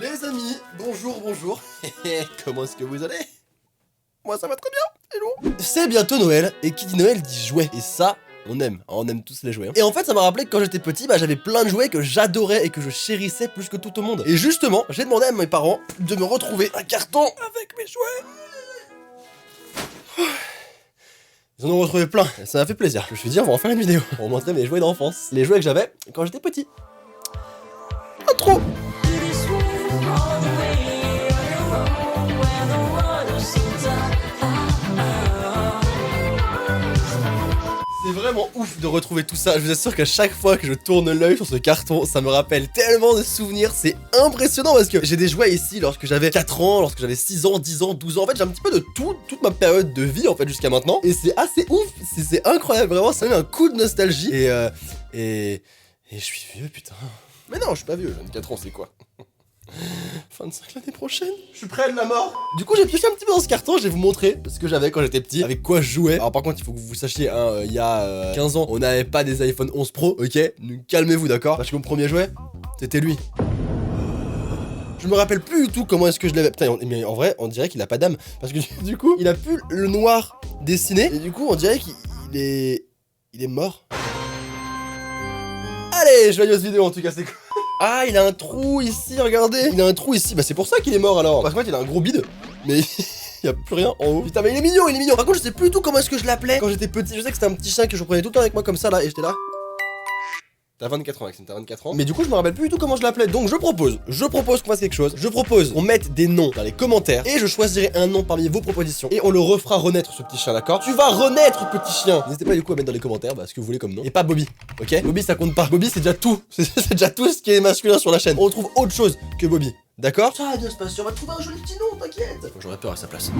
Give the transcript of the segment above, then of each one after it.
Les amis, bonjour, bonjour. Comment est-ce que vous allez? Moi ça va très bien, hello. C'est bientôt Noël, et qui dit Noël dit jouets. Et ça, on aime tous les jouets. Et en fait ça m'a rappelé que quand j'étais petit, j'avais plein de jouets que j'adorais et que je chérissais plus que tout au monde. Et justement, j'ai demandé à mes parents de me retrouver un carton avec mes jouets. Ils en ont retrouvé plein, et ça m'a fait plaisir. Je me suis dit on va en faire une vidéo pour vous montrer mes jouets d'enfance. Les jouets que j'avais quand j'étais petit. Pas trop. C'est vraiment ouf de retrouver tout ça. Je vous assure qu'à chaque fois que je tourne l'œil sur ce carton, ça me rappelle tellement de souvenirs. C'est impressionnant parce que j'ai des jouets ici lorsque j'avais 4 ans, lorsque j'avais 6 ans, 10 ans, 12 ans. En fait, j'ai un petit peu de tout, toute ma période de vie en fait jusqu'à maintenant. Et c'est assez ouf, c'est incroyable. Vraiment, ça met un coup de nostalgie. Et je suis vieux, putain. Mais non, je suis pas vieux, j'ai 24 ans, c'est quoi? 25 l'année prochaine. Je suis près de la mort. Du coup j'ai pioché un petit peu dans ce carton. Je vais vous montrer ce que j'avais quand j'étais petit, avec quoi je jouais. Alors par contre il faut que vous sachiez hein, il y a 15 ans on n'avait pas des iPhone 11 Pro. Ok, calmez-vous, d'accord? Parce que mon premier jouet c'était lui. Je me rappelle plus du tout comment est-ce que je l'avais. Putain, mais en vrai on dirait qu'il a pas d'âme. Parce que du coup il a plus le noir dessiné. Et du coup on dirait qu'il est... Il est mort. Allez, joyeuse vidéo en tout cas, c'est cool. Ah, il a un trou ici, regardez. Il a un trou ici, bah c'est pour ça qu'il est mort alors. Parce qu'en fait il a un gros bide, mais il y a plus rien en haut. Putain mais il est mignon, il est mignon. Par contre je sais plus du tout comment est-ce que je l'appelais quand j'étais petit. Je sais que c'était un petit chien que je prenais tout le temps avec moi comme ça là, et j'étais là. T'as 24 ans Maxime, t'as 24 ans. Mais du coup je me rappelle plus du tout comment je l'appelais. Donc je propose qu'on fasse quelque chose. Je propose qu'on mette des noms dans les commentaires et je choisirai un nom parmi vos propositions. Et on le refera renaître ce petit chien, d'accord? Tu vas renaître petit chien. N'hésitez pas du coup à mettre dans les commentaires ce que vous voulez comme nom. Et pas Bobby, ok? Bobby ça compte pas. Bobby c'est déjà tout. C'est déjà tout ce qui est masculin sur la chaîne. On retrouve autre chose que Bobby. D'accord? Ça va bien se passer, on va trouver un joli petit nom, t'inquiète. J'aurais peur à sa place.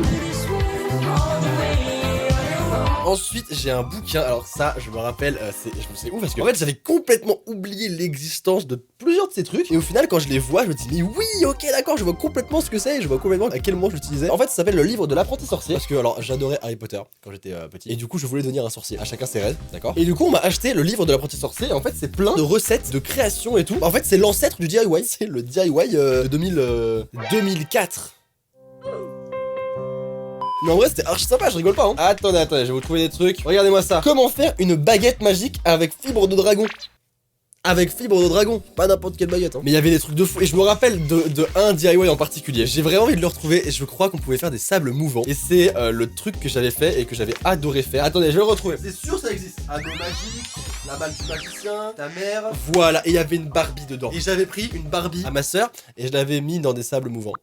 Ensuite, j'ai un bouquin. Alors ça, je me rappelle, c'est ouf parce que en fait, j'avais complètement oublié l'existence de plusieurs de ces trucs. Et au final, quand je les vois, je me dis mais oui, ok, d'accord, je vois complètement ce que c'est. Et je vois complètement à quel moment je l'utilisais. En fait, ça s'appelle le livre de l'apprenti sorcier. Parce que alors, j'adorais Harry Potter quand j'étais petit. Et du coup, je voulais devenir un sorcier. À chacun ses rêves, d'accord. Et du coup, on m'a acheté le livre de l'apprenti sorcier. Et en fait, c'est plein de recettes, de création et tout. En fait, c'est l'ancêtre du DIY. C'est le DIY de 2004. Mais en vrai c'était archi sympa, je rigole pas hein. Attendez, je vais vous trouver des trucs. Regardez-moi ça. Comment faire une baguette magique avec fibre de dragon? Avec fibre de dragon, pas n'importe quelle baguette hein. Mais il y avait des trucs de fou. Et je me rappelle de un DIY en particulier. J'ai vraiment envie de le retrouver et je crois qu'on pouvait faire des sables mouvants. Et c'est le truc que j'avais fait et que j'avais adoré faire. Attendez, je vais le retrouver. C'est sûr ça existe. Anneau magique, la balle du magicien, ta mère. Voilà, et il y avait une Barbie dedans. Et j'avais pris une Barbie à ma soeur et je l'avais mis dans des sables mouvants.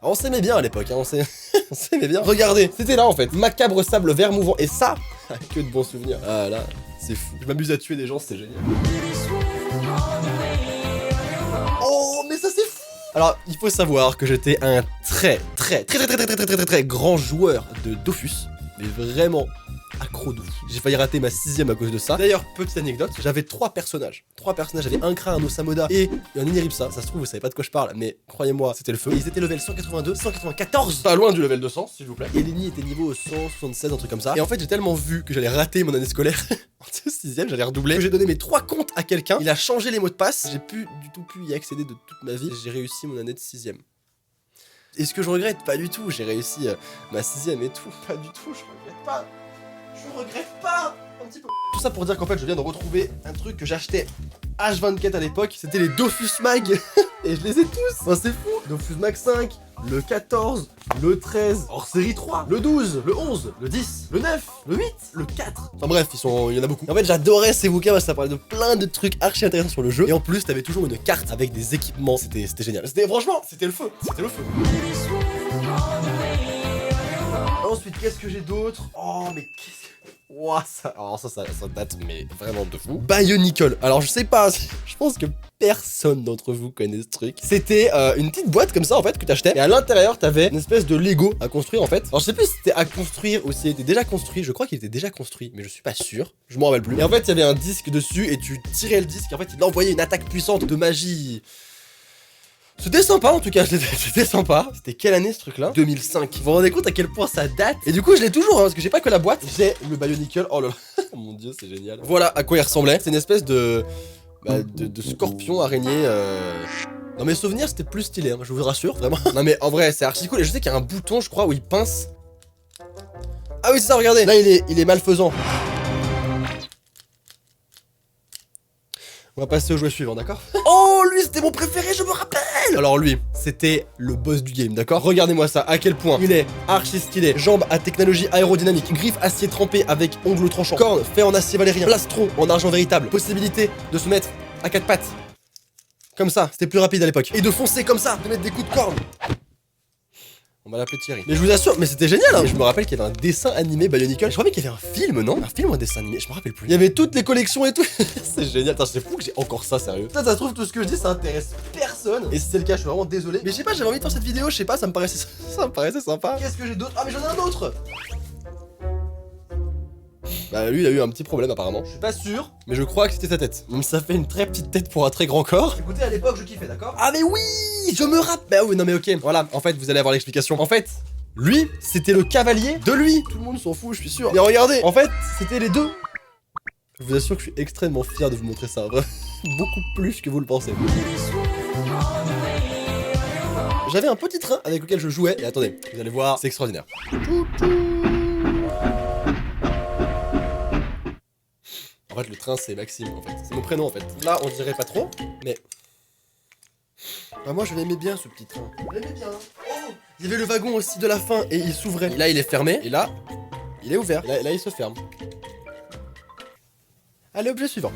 On s'aimait bien à l'époque, hein, on s'aimait bien. Regardez, c'était là en fait, macabre sable vert mouvant. Et ça, que de bons souvenirs. Ah là, c'est fou. Je m'amuse à tuer des gens, c'est génial. Oh, mais ça c'est fou. Alors, il faut savoir que j'étais un très grand joueur de Dofus. Mais vraiment accro de fou. J'ai failli rater ma 6ème à cause de ça. D'ailleurs, petite anecdote, j'avais 3 personnages. J'avais un Kra, un Osamoda et un Ineripsa. Ça se trouve, vous savez pas de quoi je parle, mais croyez-moi, c'était le feu. Et ils étaient level 182, 194. Pas loin du level 200, s'il vous plaît. Et Lenny était niveau 176, un truc comme ça. Et en fait, j'ai tellement vu que j'allais rater mon année scolaire. En 6ème, j'allais redoubler. Que j'ai donné mes 3 comptes à quelqu'un. Il a changé les mots de passe. J'ai pu du tout y accéder de toute ma vie. J'ai réussi mon année de 6ème. Est-ce que je regrette? Pas du tout. J'ai réussi ma 6ème et tout. Pas du tout, je regrette pas. Je regrette pas un petit peu. Tout ça pour dire qu'en fait je viens de retrouver un truc que j'achetais H24 à l'époque. C'était les Dofus Mag. Et je les ai tous. Enfin c'est fou. Dofus Mag 5, le 14, le 13, hors série 3, le 12, le 11, le 10, le 9, le 8, le 4. Enfin bref, il y en a beaucoup. En fait j'adorais ces bouquins parce que ça parlait de plein de trucs archi intéressants sur le jeu. Et en plus t'avais toujours une carte avec des équipements. C'était génial. Franchement, c'était le feu. C'était le feu. Ensuite, qu'est-ce que j'ai d'autre? Oh, mais qu'est-ce que... Ouah, ça... Alors ça date, mais vraiment de fou. Bionicle. Alors, je sais pas, je pense que personne d'entre vous connaît ce truc. C'était une petite boîte comme ça, en fait, que t'achetais. Et à l'intérieur, t'avais une espèce de Lego à construire, en fait. Alors, je sais plus si c'était à construire ou s'il était déjà construit. Je crois qu'il était déjà construit, mais je suis pas sûr. Je m'en rappelle plus. Et en fait, il y avait un disque dessus et tu tirais le disque. Et en fait, il envoyait une attaque puissante de magie. C'était sympa en tout cas, c'était sympa. C'était quelle année ce truc là? 2005. Vous vous rendez compte à quel point ça date? Et du coup je l'ai toujours hein, parce que j'ai pas que la boîte. J'ai le Bionicle, oh là là, mon dieu c'est génial. Voilà à quoi il ressemblait. C'est une espèce de scorpion araignée Dans mes souvenirs, c'était plus stylé, hein, je vous rassure, vraiment. Non mais en vrai, c'est archi cool. Et je sais qu'il y a un bouton, je crois, où il pince. Ah oui, c'est ça, regardez. Là, il est malfaisant. On va passer au jouet suivant, d'accord? Oh, lui, c'était mon préféré, je me rappelle. Alors lui, c'était le boss du game, d'accord? Regardez-moi ça, à quel point il est archi stylé. Jambes à technologie aérodynamique, griffes acier trempé avec ongles tranchants, cornes fait en acier valérien, plastron en argent véritable, possibilité de se mettre à quatre pattes. Comme ça, c'était plus rapide à l'époque. Et de foncer comme ça, de mettre des coups de corne. On va l'appeler Thierry. Mais je vous assure, mais c'était génial hein. Je me rappelle qu'il y avait un dessin animé Bionicle. Je crois même qu'il y avait un film, non? Un film ou un dessin animé? Je me rappelle plus. Il y avait toutes les collections et tout. C'est génial. Attends, c'est fou que j'ai encore ça, sérieux. Ça se trouve, tout ce que je dis, ça intéresse personne. Et si c'est le cas, je suis vraiment désolé. Mais je sais pas, j'avais envie de faire cette vidéo, je sais pas, ça me paraissait sympa. Qu'est-ce que j'ai d'autre? Ah, mais j'en ai un autre. Bah lui il a eu un petit problème apparemment. Je suis pas sûr, mais je crois que c'était sa tête. Même ça fait une très petite tête pour un très grand corps. Écoutez, à l'époque je kiffais, d'accord? Ah mais oui, je me rappelle. Bah oui, non mais ok. Voilà, en fait vous allez avoir l'explication. En fait, lui, c'était le cavalier de lui. Tout le monde s'en fout, je suis sûr. Mais regardez, en fait, c'était les deux. Je vous assure que je suis extrêmement fier de vous montrer ça. Beaucoup plus que vous le pensez. J'avais un petit train avec lequel je jouais. Et attendez, vous allez voir, c'est extraordinaire. En fait, le train, c'est Maxime, en fait. C'est mon prénom, en fait. Là, on dirait pas trop, mais... Bah, moi, je l'aimais bien, ce petit train. Je l'aimais bien. Oh, il y avait le wagon aussi de la fin, et il s'ouvrait. Et là, il est fermé, et là, il est ouvert. Là, il se ferme. Allez, objet suivant.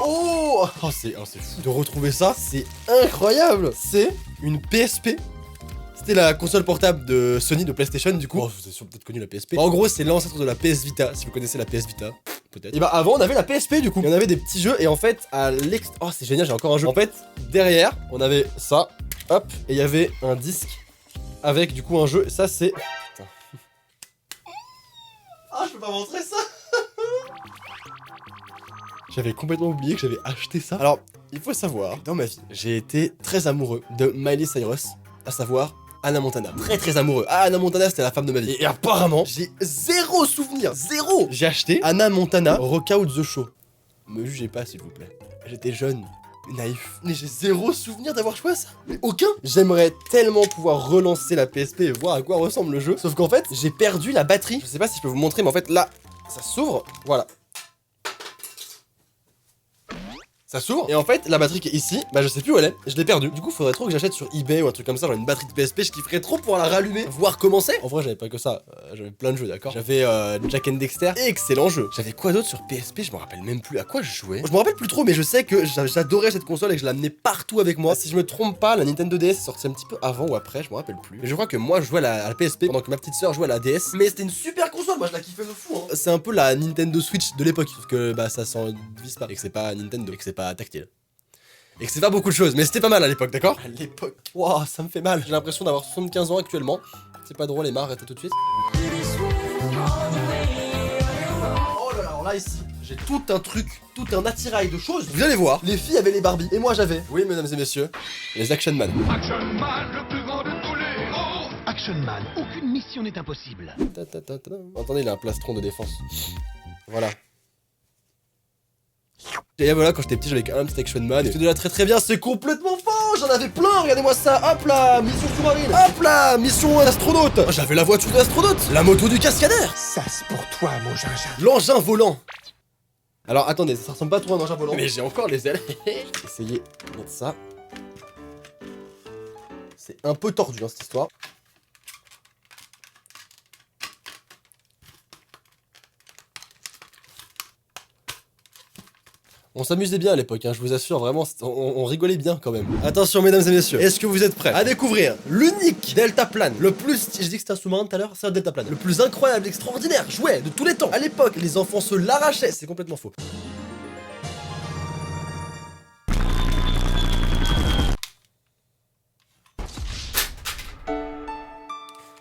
Oh, c'est fou. De retrouver ça, c'est incroyable. C'est une PSP. C'était la console portable de Sony, de PlayStation du coup. Oh, vous avez peut-être connu la PSP. En gros, c'est l'ancêtre de la PS Vita, si vous connaissez la PS Vita, peut-être. Et bah avant, on avait la PSP du coup. Et on avait des petits jeux et en fait, oh, c'est génial, j'ai encore un jeu. En fait, derrière, on avait ça, hop, et il y avait un disque avec du coup un jeu. Ça, c'est... Putain. Ah, je peux pas montrer ça. J'avais complètement oublié que j'avais acheté ça. Alors, il faut savoir, dans ma vie, j'ai été très amoureux de Miley Cyrus, à savoir... Anna Montana. Très amoureux. Ah, Anna Montana, c'était la femme de ma vie. Et apparemment, j'ai zéro souvenir. Zéro. J'ai acheté Anna Montana Rock Out the Show. Me jugez pas, s'il vous plaît. J'étais jeune, naïf. Mais j'ai zéro souvenir d'avoir joué à ça. Mais aucun. J'aimerais tellement pouvoir relancer la PSP et voir à quoi ressemble le jeu. Sauf qu'en fait, j'ai perdu la batterie. Je sais pas si je peux vous montrer, mais en fait, là, ça s'ouvre. Voilà. Ça s'ouvre, et en fait, la batterie qui est ici, bah je sais plus où elle est, je l'ai perdue. Du coup, faudrait trop que j'achète sur eBay ou un truc comme ça, genre une batterie de PSP, je kifferais trop pouvoir la rallumer, voir comment c'est. En vrai, j'avais pas que ça, j'avais plein de jeux, d'accord? J'avais Jack and Dexter, excellent jeu. J'avais quoi d'autre sur PSP, je me rappelle même plus à quoi je jouais. Je me rappelle plus trop, mais je sais que j'adorais cette console et que je l'amenais partout avec moi. Si je me trompe pas, la Nintendo DS est sortie un petit peu avant ou après, je me rappelle plus. Mais je crois que moi, je jouais à la PSP pendant que ma petite soeur jouait à la DS. Mais c'était une super console, moi je la kiffais de fou, hein. C'est un peu la Nintendo Switch de l'époque, sauf que bah ça s'en divise pas, et que c'est pas Nintendo, et que c'est pas tactile. Et que c'est pas beaucoup de choses, mais c'était pas mal à l'époque, d'accord? À l'époque. Waouh, ça me fait mal. J'ai l'impression d'avoir 75 ans actuellement. C'est pas drôle, Emma, arrêtez tout de suite. Oh là là, alors là, ici, j'ai tout un truc, tout un attirail de choses. Vous allez voir, les filles avaient les Barbie, et moi j'avais, oui, mesdames et messieurs, les Action Man. Action Man, le plus grand de tous les héros. Action Man, aucune mission n'est impossible. Attendez, il a un plastron de défense. Voilà. Et voilà, quand j'étais petit, j'avais un petit Action Man. Et c'était déjà très bien, c'est complètement faux. J'en avais plein, regardez-moi ça. Hop là, mission sous-marine. Hop là, mission astronaute. Oh, j'avais la voiture de l'astronaute, la moto du cascadeur. Ça c'est pour toi, mon gingembre. L'engin volant. Alors attendez, ça ressemble pas trop à un engin volant. Mais j'ai encore les ailes. Essayez de mettre ça. C'est un peu tordu hein, cette histoire. On s'amusait bien à l'époque, hein, je vous assure, vraiment, on rigolait bien quand même. Attention mesdames et messieurs, est-ce que vous êtes prêts à découvrir l'unique deltaplane, le plus... Je dis que c'était un sous-marin tout à l'heure, c'est un deltaplane. Le plus incroyable, extraordinaire, jouet de tous les temps. À l'époque, les enfants se l'arrachaient, c'est complètement faux.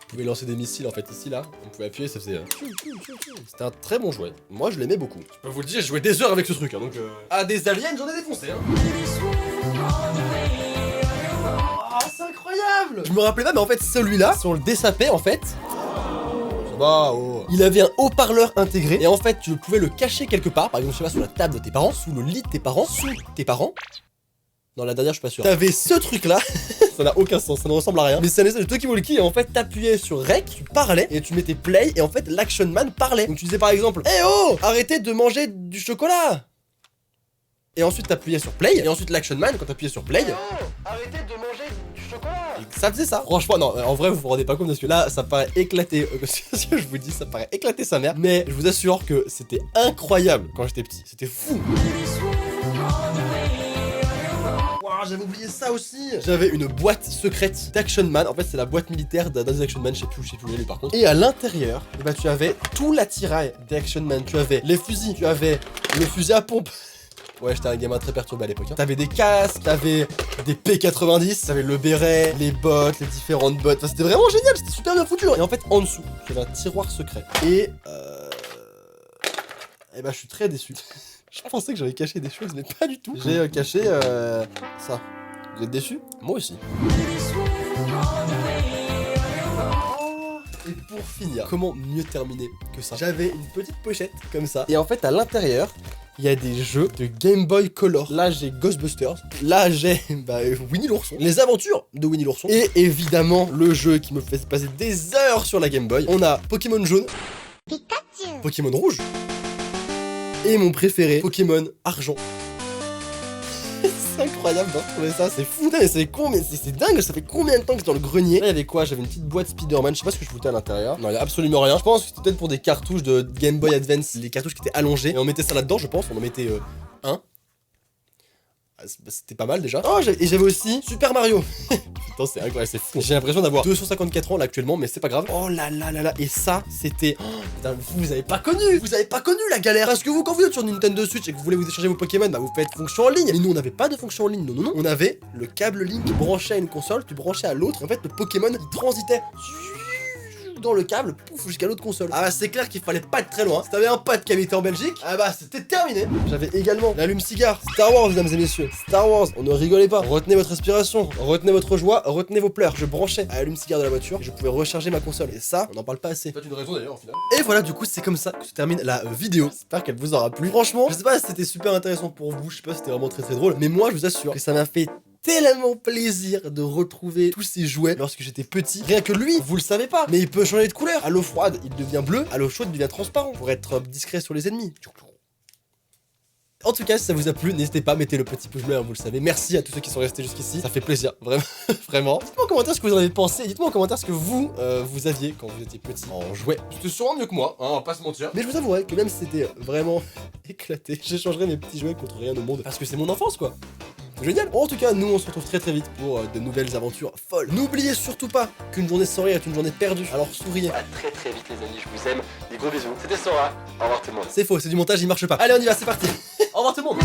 Vous pouvez lancer des missiles en fait ici là, on pouvait appuyer, ça faisait... C'était un très bon jouet, moi je l'aimais beaucoup. Je peux vous le dire, j'ai joué des heures avec ce truc hein, donc... Ah des aliens, j'en ai défoncé hein. Ah c'est incroyable. Je me rappelais pas mais en fait celui-là, si on le désapait en fait... ça va, oh. Il avait un haut-parleur intégré, et en fait, tu pouvais le cacher quelque part, par exemple, je sais pas, sous la table de tes parents, sous le lit de tes parents, sous tes parents. Non, la dernière, je suis pas sûr. T'avais ce truc-là, ça n'a aucun sens, ça ne ressemble à rien. Mais c'est un espèce de talkie-walkie, et en fait, t'appuyais sur Rec, tu parlais, et tu mettais play, et en fait, l'Action Man parlait. Donc tu disais par exemple, eh oh, arrêtez de manger du chocolat. Et ensuite, t'appuyais sur play, et ensuite, l'Action Man, quand t'appuyais sur play, oh, arrêtez de manger du chocolat. Et ça faisait ça. Franchement, non, en vrai, vous vous rendez pas compte, parce que là, ça paraît éclater. Ce que je vous dis, ça paraît éclater sa mère. Mais je vous assure que c'était incroyable quand j'étais petit. C'était fou. J'avais oublié ça aussi. J'avais une boîte secrète d'Action Man. En fait, c'est la boîte militaire d'un des Action Man. Je sais plus où il est par contre. Et à l'intérieur, bah, tu avais tout l'attirail d'Action Man. Tu avais les fusils, tu avais le fusil à pompe. Ouais, j'étais un gamin très perturbé à l'époque. Hein. T'avais des casques, t'avais des P90, t'avais le béret, les bottes, les différentes bottes. Enfin, c'était vraiment génial, c'était super bien foutu. Et en fait, en dessous, j'avais un tiroir secret. Et bah, je suis très déçu. Je pensais que j'avais caché des choses, mais pas du tout. J'ai caché ça. Vous êtes déçus? Moi aussi. Et pour finir, comment mieux terminer que ça? J'avais une petite pochette comme ça. Et en fait, à l'intérieur, il y a des jeux de Game Boy Color. Là, j'ai Ghostbusters. Là, j'ai Winnie l'ourson. Les aventures de Winnie l'ourson. Et évidemment, le jeu qui me fait passer des heures sur la Game Boy. On a Pokémon jaune. Pikachu. Pokémon rouge. Et mon préféré, Pokémon argent. C'est incroyable de retrouver ça, c'est fou. Putain, mais c'est con, mais c'est dingue, ça fait combien de temps que c'est dans le grenier? Là, il y avait quoi? J'avais une petite boîte Spider-Man, je sais pas ce que je foutais à l'intérieur. Non, il y a absolument rien. Je pense que c'était peut-être pour des cartouches de Game Boy Advance, les cartouches qui étaient allongées. Et on mettait ça là-dedans, je pense, on en mettait un. C'était pas mal déjà. Oh, et j'avais aussi Super Mario. Putain, c'est incroyable, c'est fou. J'ai l'impression d'avoir 254 ans là actuellement, mais c'est pas grave. Oh là là là là. Et ça, c'était. Oh, putain, vous avez pas connu. Vous avez pas connu la galère. Parce que vous, quand vous êtes sur Nintendo Switch et que vous voulez vous échanger vos Pokémon, bah vous faites fonction en ligne. Mais nous, on n'avait pas de fonction en ligne. Non, non, non. On avait le câble Link branché à une console, tu branchais à l'autre. En fait, le Pokémon, il transitait dans le câble, pouf, jusqu'à l'autre console. Ah bah c'est clair qu'il fallait pas être très loin. Si t'avais un pote qui habitait en Belgique, ah bah c'était terminé. J'avais également l'allume-cigare Star Wars, mesdames et messieurs. Star Wars, on ne rigolait pas. Retenez votre respiration, retenez votre joie, retenez vos pleurs. Je branchais à l'allume-cigare de la voiture et je pouvais recharger ma console. Et ça, on n'en parle pas assez. C'est pas une raison d'ailleurs au final. Et voilà, du coup, c'est comme ça que se termine la vidéo. J'espère qu'elle vous aura plu. Franchement, je sais pas si c'était super intéressant pour vous, je sais pas si c'était vraiment très très drôle, mais moi je vous assure que ça m'a fait tellement plaisir de retrouver tous ces jouets lorsque j'étais petit. Rien que lui, vous le savez pas, mais il peut changer de couleur. À l'eau froide, il devient bleu, à l'eau chaude, il devient transparent pour être discret sur les ennemis. En tout cas, si ça vous a plu, n'hésitez pas, mettez le petit pouce bleu, hein, vous le savez. Merci à tous ceux qui sont restés jusqu'ici, ça fait plaisir, vraiment, vraiment. Dites-moi en commentaire ce que vous en avez pensé, dites-moi en commentaire ce que vous, vous aviez quand vous étiez petit en jouet. C'était sûrement mieux que moi, hein, on va pas se mentir. Mais je vous avouerai que même si c'était vraiment éclaté, j'échangerais mes petits jouets contre rien au monde, parce que c'est mon enfance, quoi. Génial. En tout cas, nous on se retrouve très très vite pour de nouvelles aventures folles. N'oubliez surtout pas qu'une journée sans rire est une journée perdue. Alors souriez. À très très vite les amis, je vous aime. Des gros bisous. C'était Sora. Au revoir tout le monde. C'est faux, c'est du montage, il marche pas. Allez, on y va, c'est parti. Au revoir tout le monde.